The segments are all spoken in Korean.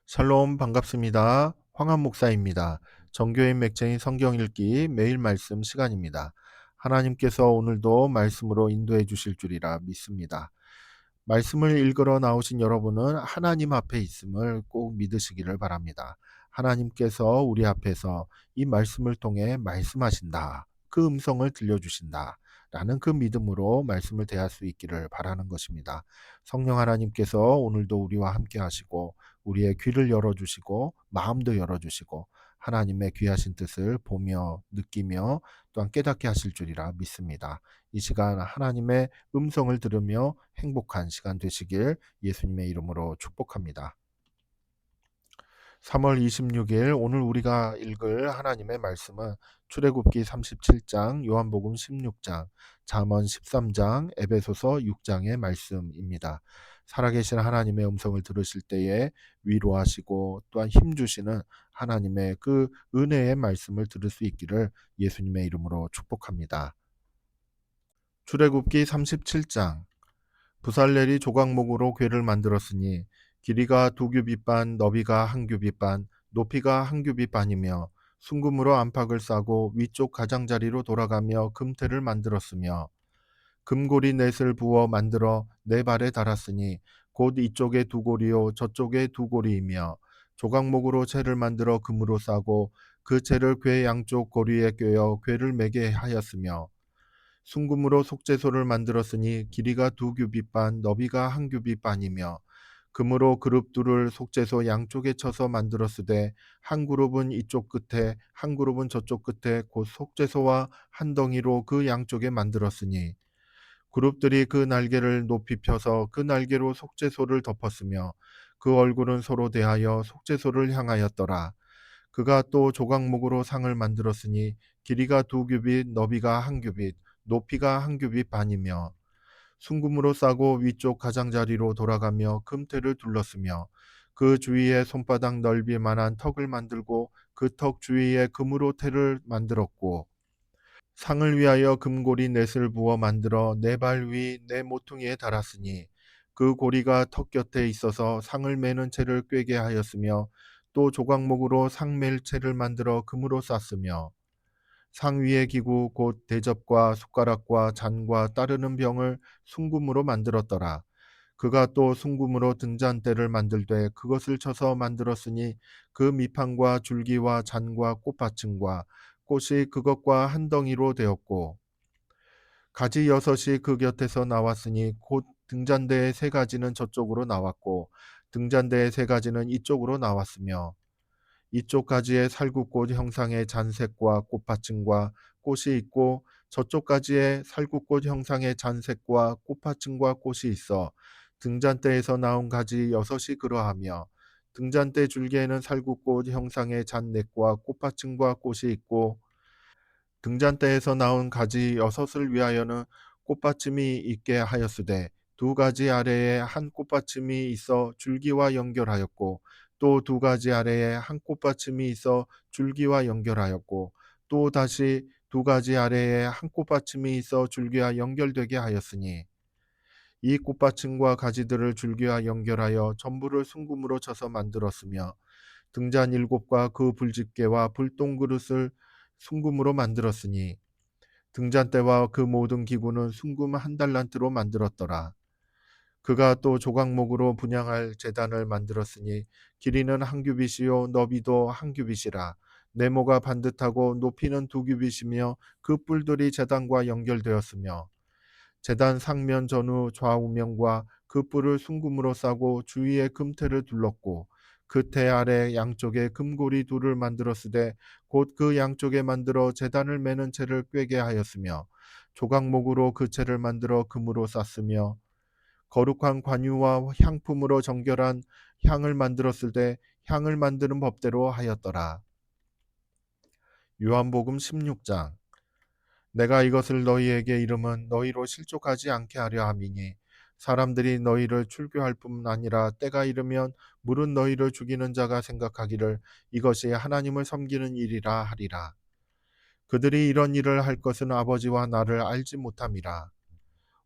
샬롬 반갑습니다. 황한 목사입니다. 정교인 맥쟁이 성경 읽기 매일 말씀 시간입니다. 하나님께서 오늘도 말씀으로 인도해 주실 줄이라 믿습니다. 말씀을 읽으러 나오신 여러분은 하나님 앞에 있음을 꼭 믿으시기를 바랍니다. 하나님께서 우리 앞에서 이 말씀을 통해 말씀하신다. 그 음성을 들려주신다. 라는 그 믿음으로 말씀을 대할 수 있기를 바라는 것입니다. 성령 하나님께서 오늘도 우리와 함께 하시고 우리의 귀를 열어주시고 마음도 열어주시고 하나님의 귀하신 뜻을 보며 느끼며 또한 깨닫게 하실 줄이라 믿습니다. 이 시간 하나님의 음성을 들으며 행복한 시간 되시길 예수님의 이름으로 축복합니다. 3월 26일 오늘 우리가 읽을 하나님의 말씀은 출애굽기 37장, 요한복음 16장, 잠언 13장, 에베소서 6장의 말씀입니다. 살아계신 하나님의 음성을 들으실 때에 위로하시고 또한 힘주시는 하나님의 그 은혜의 말씀을 들을 수 있기를 예수님의 이름으로 축복합니다. 출애굽기 37장 부살렐이 조각목으로 궤를 만들었으니 길이가 2규빗 반, 너비가 1규빗 반, 높이가 1규빗 반이며 순금으로 안팎을 싸고 위쪽 가장자리로 돌아가며 금태를 만들었으며 금고리 넷을 부어 만들어 네 발에 달았으니 곧 이쪽에 두 고리요 저쪽에 두 고리이며 조각목으로 채를 만들어 금으로 싸고 그 채를 궤 양쪽 고리에 꿰어 궤를 매게 하였으며 순금으로 속죄소를 만들었으니 길이가 2규빗 반, 너비가 1규빗 반이며 금으로 그룹 둘을 속죄소 양쪽에 쳐서 만들었으되 한 그룹은 이쪽 끝에 한 그룹은 저쪽 끝에 곧 속죄소와 한 덩이로 그 양쪽에 만들었으니 그룹들이 그 날개를 높이 펴서 그 날개로 속죄소를 덮었으며 그 얼굴은 서로 대하여 속죄소를 향하였더라. 그가 또 조각목으로 상을 만들었으니 길이가 2규빗, 너비가 1규빗, 높이가 1규빗 반이며 순금으로 싸고 위쪽 가장자리로 돌아가며 금태를 둘렀으며 그 주위에 손바닥 넓이만한 턱을 만들고 그 턱 주위에 금으로 태를 만들었고 상을 위하여 금고리 넷을 부어 만들어 네 발 위 네 모퉁이에 달았으니 그 고리가 턱 곁에 있어서 상을 매는 채를 꿰게 하였으며 또 조각목으로 상 맬 채를 만들어 금으로 쌌으며 상 위의 기구 곧 대접과 숟가락과 잔과 따르는 병을 순금으로 만들었더라. 그가 또 순금으로 등잔대를 만들되 그것을 쳐서 만들었으니 그 밑판과 줄기와 잔과 꽃받침과 꽃이 그것과 한 덩이로 되었고 가지 여섯이 그 곁에서 나왔으니 곧 등잔대의 세 가지는 저쪽으로 나왔고 등잔대의 세 가지는 이쪽으로 나왔으며 이쪽 가지에 살구꽃 형상의 잔색과 꽃받침과 꽃이 있고 저쪽 가지에 살구꽃 형상의 잔색과 꽃받침과 꽃이 있어 등잔대에서 나온 가지 여섯이 그러하며 등잔대 줄기에는 살구꽃 형상의 잔넥과 꽃받침과 꽃이 있고 등잔대에서 나온 가지 여섯을 위하여는 꽃받침이 있게 하였으되 두 가지 아래에 한 꽃받침이 있어 줄기와 연결하였고 또 두 가지 아래에 한 꽃받침이 있어 줄기와 연결하였고 또 다시 두 가지 아래에 한 꽃받침이 있어 줄기와 연결되게 하였으니 이 꽃받침과 가지들을 줄기와 연결하여 전부를 순금으로 쳐서 만들었으며 등잔 일곱과 그 불집게와 불똥 그릇을 순금으로 만들었으니 등잔대와 그 모든 기구는 순금 한 달란트로 만들었더라. 그가 또 조각목으로 분향할 제단을 만들었으니 길이는 1규빗이요 너비도 1규빗이라. 네모가 반듯하고 높이는 2규빗이며 그 뿔들이 제단과 연결되었으며 제단 상면 전후 좌우면과 그 뿔을 순금으로 싸고 주위에 금태를 둘렀고 그 태 아래 양쪽에 금고리 둘을 만들었으되 곧 그 양쪽에 만들어 제단을 매는 채를 꿰게 하였으며 조각목으로 그 채를 만들어 금으로 쌌으며 거룩한 관유와 향품으로 정결한 향을 만들었을 때 향을 만드는 법대로 하였더라. 요한복음 16장 내가 이것을 너희에게 이름은 너희로 실족하지 않게 하려 함이니 사람들이 너희를 출교할 뿐 아니라 때가 이르면 물은 너희를 죽이는 자가 생각하기를 이것이 하나님을 섬기는 일이라 하리라. 그들이 이런 일을 할 것은 아버지와 나를 알지 못함이라.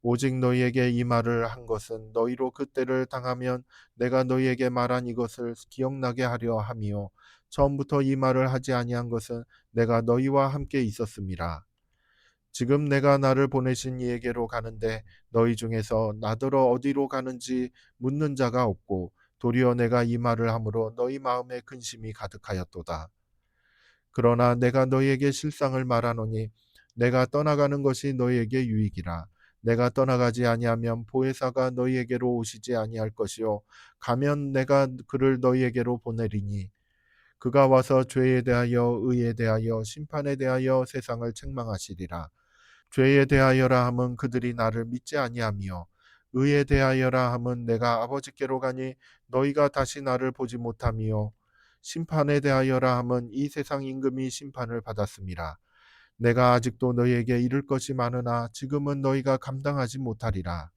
오직 너희에게 이 말을 한 것은 너희로 그때를 당하면 내가 너희에게 말한 이것을 기억나게 하려 함이요 처음부터 이 말을 하지 아니한 것은 내가 너희와 함께 있었음이라. 지금 내가 나를 보내신 이에게로 가는데 너희 중에서 나더러 어디로 가는지 묻는 자가 없고 도리어 내가 이 말을 함으로 너희 마음에 근심이 가득하였도다. 그러나 내가 너희에게 실상을 말하노니 내가 떠나가는 것이 너희에게 유익이라. 내가 떠나가지 아니하면 보혜사가 너희에게로 오시지 아니할 것이요 가면 내가 그를 너희에게로 보내리니 그가 와서 죄에 대하여 의에 대하여 심판에 대하여 세상을 책망하시리라. 죄에 대하여라 함은 그들이 나를 믿지 아니하며 의에 대하여라 함은 내가 아버지께로 가니 너희가 다시 나를 보지 못하며 심판에 대하여라 함은 이 세상 임금이 심판을 받았음이라. 내가 아직도 너희에게 이를 것이 많으나 지금은 너희가 감당하지 못하리라.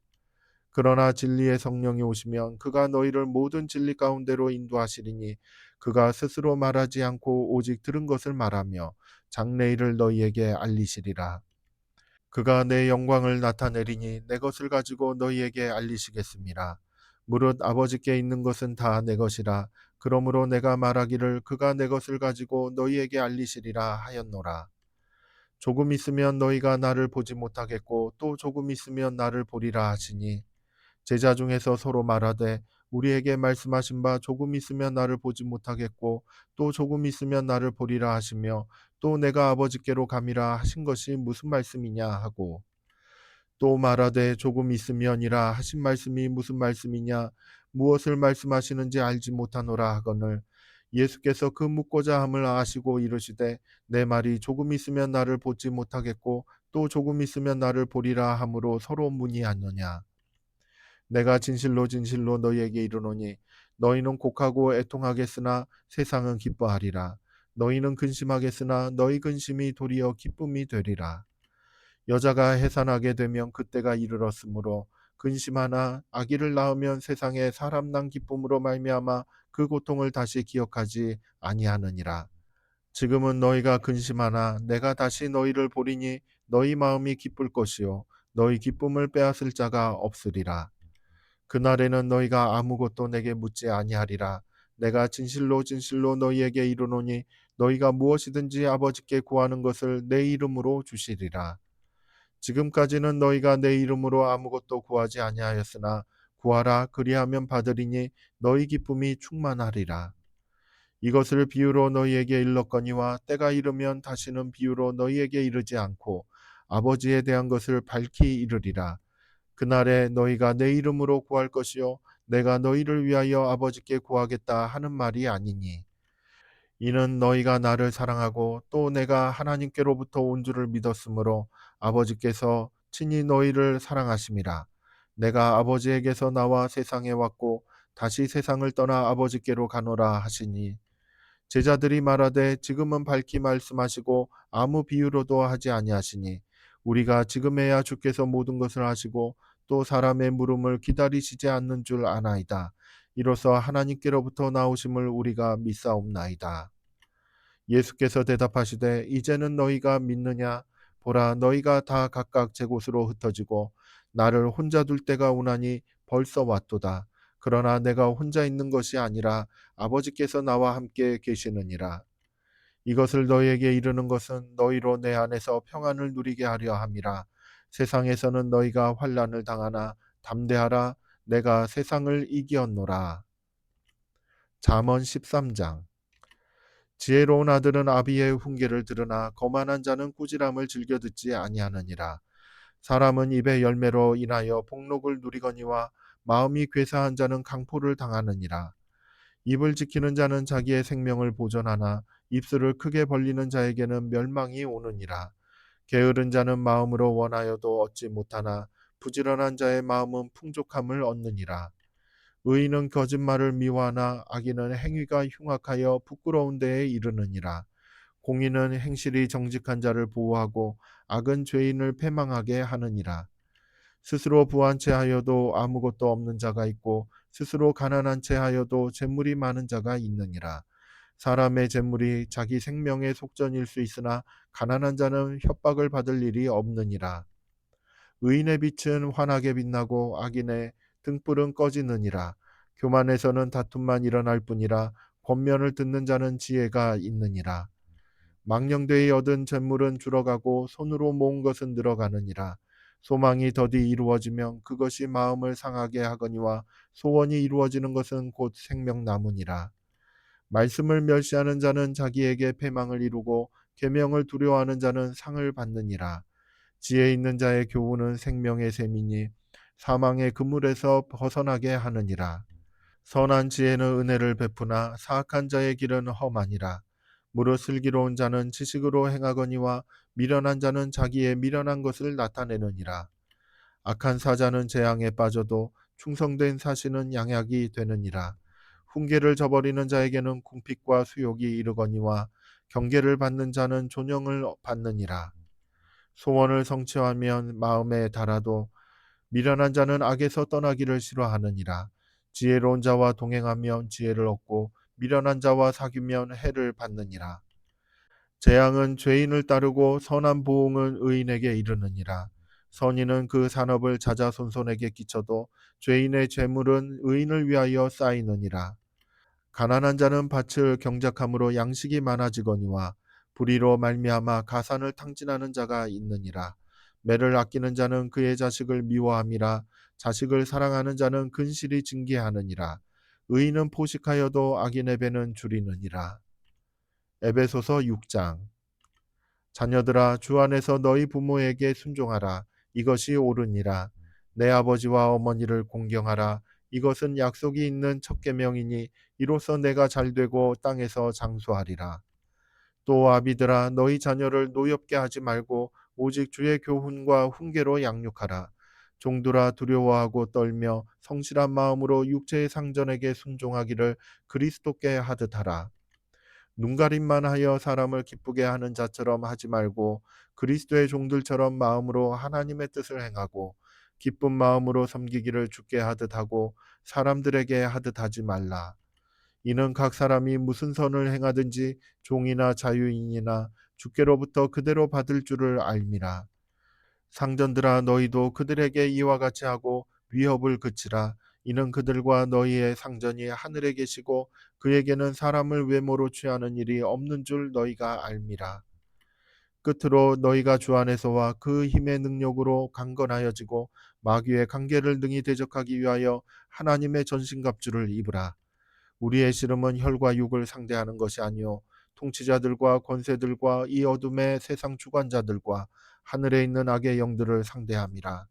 그러나 진리의 성령이 오시면 그가 너희를 모든 진리 가운데로 인도하시리니 그가 스스로 말하지 않고 오직 들은 것을 말하며 장래일을 너희에게 알리시리라. 그가 내 영광을 나타내리니 내 것을 가지고 너희에게 알리시겠습니다. 무릇 아버지께 있는 것은 다 내 것이라. 그러므로 내가 말하기를 그가 내 것을 가지고 너희에게 알리시리라 하였노라. 조금 있으면 너희가 나를 보지 못하겠고 또 조금 있으면 나를 보리라 하시니 제자 중에서 서로 말하되 우리에게 말씀하신 바 조금 있으면 나를 보지 못하겠고 또 조금 있으면 나를 보리라 하시며 또 내가 아버지께로 감이라 하신 것이 무슨 말씀이냐 하고 또 말하되 조금 있으면이라 하신 말씀이 무슨 말씀이냐 무엇을 말씀하시는지 알지 못하노라 하거늘 예수께서 그 묻고자 함을 아시고 이르시되 내 말이 조금 있으면 나를 보지 못하겠고 또 조금 있으면 나를 보리라 함으로 서로 문의하느냐. 내가 진실로 진실로 너희에게 이르노니 너희는 곡하고 애통하겠으나 세상은 기뻐하리라. 너희는 근심하겠으나 너희 근심이 도리어 기쁨이 되리라. 여자가 해산하게 되면 그때가 이르렀으므로 근심하나 아기를 낳으면 세상에 사람 난 기쁨으로 말미암아 그 고통을 다시 기억하지 아니하느니라. 지금은 너희가 근심하나 내가 다시 너희를 보리니 너희 마음이 기쁠 것이요 너희 기쁨을 빼앗을 자가 없으리라. 그날에는 너희가 아무것도 내게 묻지 아니하리라. 내가 진실로 진실로 너희에게 이르노니 너희가 무엇이든지 아버지께 구하는 것을 내 이름으로 주시리라. 지금까지는 너희가 내 이름으로 아무것도 구하지 아니하였으나 구하라 그리하면 받으리니 너희 기쁨이 충만하리라. 이것을 비유로 너희에게 일렀거니와 때가 이르면 다시는 비유로 너희에게 이르지 않고 아버지에 대한 것을 밝히 이르리라. 그날에 너희가 내 이름으로 구할 것이요 내가 너희를 위하여 아버지께 구하겠다 하는 말이 아니니 이는 너희가 나를 사랑하고 또 내가 하나님께로부터 온 줄을 믿었으므로 아버지께서 친히 너희를 사랑하심이라. 내가 아버지에게서 나와 세상에 왔고 다시 세상을 떠나 아버지께로 가노라 하시니 제자들이 말하되 지금은 밝히 말씀하시고 아무 비유로도 하지 아니하시니 우리가 지금에야 주께서 모든 것을 하시고 또 사람의 물음을 기다리시지 않는 줄 아나이다. 이로써 하나님께로부터 나오심을 우리가 믿사옵나이다. 예수께서 대답하시되 이제는 너희가 믿느냐 보라 너희가 다 각각 제 곳으로 흩어지고 나를 혼자 둘 때가 오나니 벌써 왔도다. 그러나 내가 혼자 있는 것이 아니라 아버지께서 나와 함께 계시느니라. 이것을 너희에게 이르는 것은 너희로 내 안에서 평안을 누리게 하려 함이라. 세상에서는 너희가 환난을 당하나 담대하라 내가 세상을 이기었노라. 잠언 13장. 지혜로운 아들은 아비의 훈계를 들으나 거만한 자는 꾸지람을 즐겨 듣지 아니하느니라. 사람은 입의 열매로 인하여 복록을 누리거니와 마음이 괴사한 자는 강포를 당하느니라. 입을 지키는 자는 자기의 생명을 보존하나 입술을 크게 벌리는 자에게는 멸망이 오느니라. 게으른 자는 마음으로 원하여도 얻지 못하나 부지런한 자의 마음은 풍족함을 얻느니라. 의인은 거짓말을 미워하나 악인은 행위가 흉악하여 부끄러운 데에 이르느니라. 공의는 행실이 정직한 자를 보호하고 악은 죄인을 패망하게 하느니라. 스스로 부한 채 하여도 아무것도 없는 자가 있고 스스로 가난한 채 하여도 재물이 많은 자가 있느니라. 사람의 재물이 자기 생명의 속전일 수 있으나 가난한 자는 협박을 받을 일이 없느니라. 의인의 빛은 환하게 빛나고 악인의 등불은 꺼지느니라. 교만에서는 다툼만 일어날 뿐이라 권면을 듣는 자는 지혜가 있느니라. 망령되이 얻은 재물은 줄어가고 손으로 모은 것은 늘어가느니라. 소망이 더디 이루어지면 그것이 마음을 상하게 하거니와 소원이 이루어지는 것은 곧 생명나무니라. 말씀을 멸시하는 자는 자기에게 패망을 이루고 계명을 두려워하는 자는 상을 받느니라. 지혜 있는 자의 교훈은 생명의 셈이니 사망의 그물에서 벗어나게 하느니라. 선한 지혜는 은혜를 베푸나 사악한 자의 길은 험하니라. 무릇 슬기로운 자는 지식으로 행하거니와 미련한 자는 자기의 미련한 것을 나타내느니라. 악한 사자는 재앙에 빠져도 충성된 사신은 양약이 되느니라. 훈계를 저버리는 자에게는 궁핍과 수욕이 이르거니와 경계를 받는 자는 존영을 받느니라. 소원을 성취하면 마음에 달아도 미련한 자는 악에서 떠나기를 싫어하느니라. 지혜로운 자와 동행하면 지혜를 얻고 미련한 자와 사귀면 해를 받느니라. 재앙은 죄인을 따르고 선한 보응은 의인에게 이르느니라. 선인은 그 산업을 자자손손에게 끼쳐도 죄인의 재물은 의인을 위하여 쌓이느니라. 가난한 자는 밭을 경작함으로 양식이 많아지거니와 불의로 말미암아 가산을 탕진하는 자가 있느니라. 매를 아끼는 자는 그의 자식을 미워함이라. 자식을 사랑하는 자는 근실이 징계하느니라. 의인은 포식하여도 악인의 배는 줄이느니라. 에베소서 6장. 자녀들아 주 안에서 너희 부모에게 순종하라. 이것이 옳으니라. 내 아버지와 어머니를 공경하라. 이것은 약속이 있는 첫 계명이니 이로써 내가 잘되고 땅에서 장수하리라. 또 아비들아 너희 자녀를 노엽게 하지 말고 오직 주의 교훈과 훈계로 양육하라. 종들아 두려워하고 떨며 성실한 마음으로 육체의 상전에게 순종하기를 그리스도께 하듯 하라. 눈가림만 하여 사람을 기쁘게 하는 자처럼 하지 말고 그리스도의 종들처럼 마음으로 하나님의 뜻을 행하고 기쁜 마음으로 섬기기를 주께 하듯 하고 사람들에게 하듯 하지 말라. 이는 각 사람이 무슨 선을 행하든지 종이나 자유인이나 주께로부터 그대로 받을 줄을 알미라. 상전들아 너희도 그들에게 이와 같이 하고 위협을 그치라. 이는 그들과 너희의 상전이 하늘에 계시고 그에게는 사람을 외모로 취하는 일이 없는 줄 너희가 알미라. 끝으로 너희가 주 안에서와 그 힘의 능력으로 강건하여지고 마귀의 관계를 능히 대적하기 위하여 하나님의 전신갑주를 입으라. 우리의 씨름은 혈과 육을 상대하는 것이 아니요 통치자들과 권세들과 이 어둠의 세상 주관자들과 하늘에 있는 악의 영들을 상대함이라.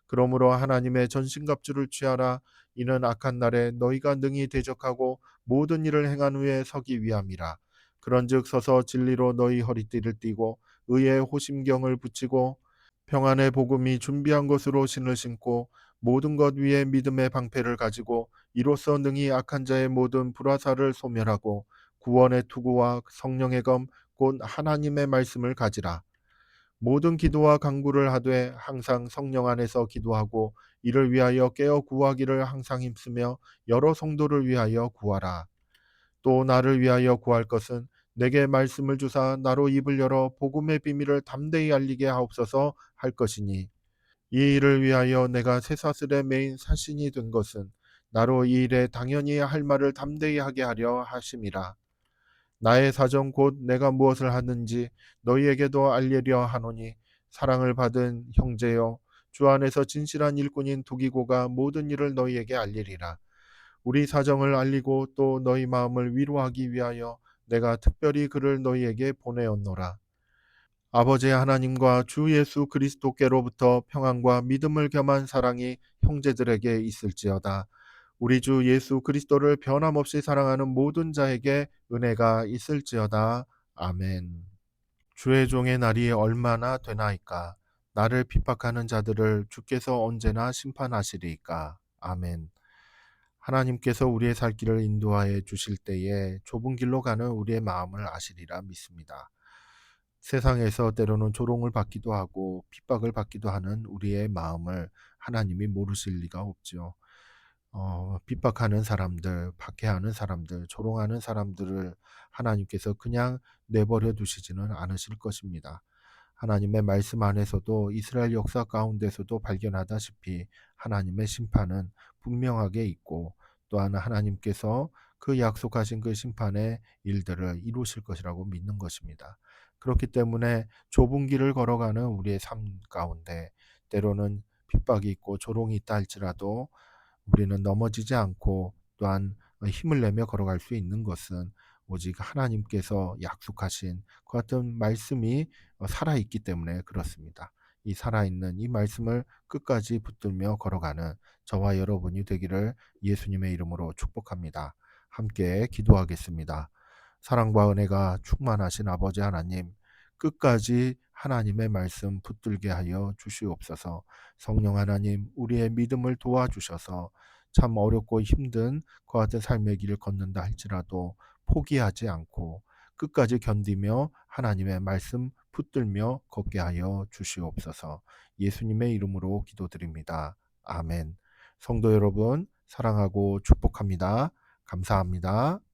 그러므로 하나님의 전신갑주를 취하라. 이는 악한 날에 너희가 능히 대적하고 모든 일을 행한 후에 서기 위함이라. 그런즉 서서 진리로 너희 허리띠를 띠고 의의 호심경을 붙이고 평안의 복음이 준비한 것으로 신을 신고 모든 것 위에 믿음의 방패를 가지고 이로써 능히 악한 자의 모든 불화살을 소멸하고 구원의 투구와 성령의 검 곧 하나님의 말씀을 가지라. 모든 기도와 간구를 하되 항상 성령 안에서 기도하고 이를 위하여 깨어 구하기를 항상 힘쓰며 여러 성도를 위하여 구하라. 또 나를 위하여 구할 것은 내게 말씀을 주사 나로 입을 열어 복음의 비밀을 담대히 알리게 하옵소서 할 것이니 이 일을 위하여 내가 쇠사슬에 매인 사신이 된 것은 나로 이 일에 당연히 할 말을 담대히 하게 하려 하심이라. 나의 사정 곧 내가 무엇을 하는지 너희에게도 알리려 하노니 사랑을 받은 형제여 주 안에서 진실한 일꾼인 두기고가 모든 일을 너희에게 알리리라. 우리 사정을 알리고 또 너희 마음을 위로하기 위하여 내가 특별히 그를 너희에게 보내었노라. 아버지 하나님과 주 예수 그리스도께로부터 평안과 믿음을 겸한 사랑이 형제들에게 있을지어다. 우리 주 예수 그리스도를 변함없이 사랑하는 모든 자에게 은혜가 있을지어다. 아멘. 주의 종의 날이 얼마나 되나이까? 나를 핍박하는 자들을 주께서 언제나 심판하시리이까? 아멘. 하나님께서 우리의 살 길을 인도하여 주실 때에 좁은 길로 가는 우리의 마음을 아시리라 믿습니다. 세상에서 때로는 조롱을 받기도 하고 핍박을 받기도 하는 우리의 마음을 하나님이 모르실 리가 없죠. 핍박하는 사람들, 박해하는 사람들, 조롱하는 사람들을 하나님께서 그냥 내버려 두시지는 않으실 것입니다. 하나님의 말씀 안에서도 이스라엘 역사 가운데서도 발견하다시피 하나님의 심판은 분명하게 있고, 또한 하나님께서 그 약속하신 그 심판의 일들을 이루실 것이라고 믿는 것입니다. 그렇기 때문에 좁은 길을 걸어가는 우리의 삶 가운데 때로는 핍박이 있고 조롱이 있다 할지라도 우리는 넘어지지 않고 또한 힘을 내며 걸어갈 수 있는 것은 오직 하나님께서 약속하신 그 같은 말씀이 살아있기 때문에 그렇습니다. 이 살아있는 이 말씀을 끝까지 붙들며 걸어가는 저와 여러분이 되기를 예수님의 이름으로 축복합니다. 함께 기도하겠습니다. 사랑과 은혜가 충만하신 아버지 하나님, 끝까지 하나님의 말씀 붙들게 하여 주시옵소서. 성령 하나님, 우리의 믿음을 도와주셔서 참 어렵고 힘든 그와 같은 삶의 길을 걷는다 할지라도 포기하지 않고 끝까지 견디며 하나님의 말씀 붙들며 걷게 하여 주시옵소서. 예수님의 이름으로 기도드립니다. 아멘. 성도 여러분, 사랑하고 축복합니다. 감사합니다.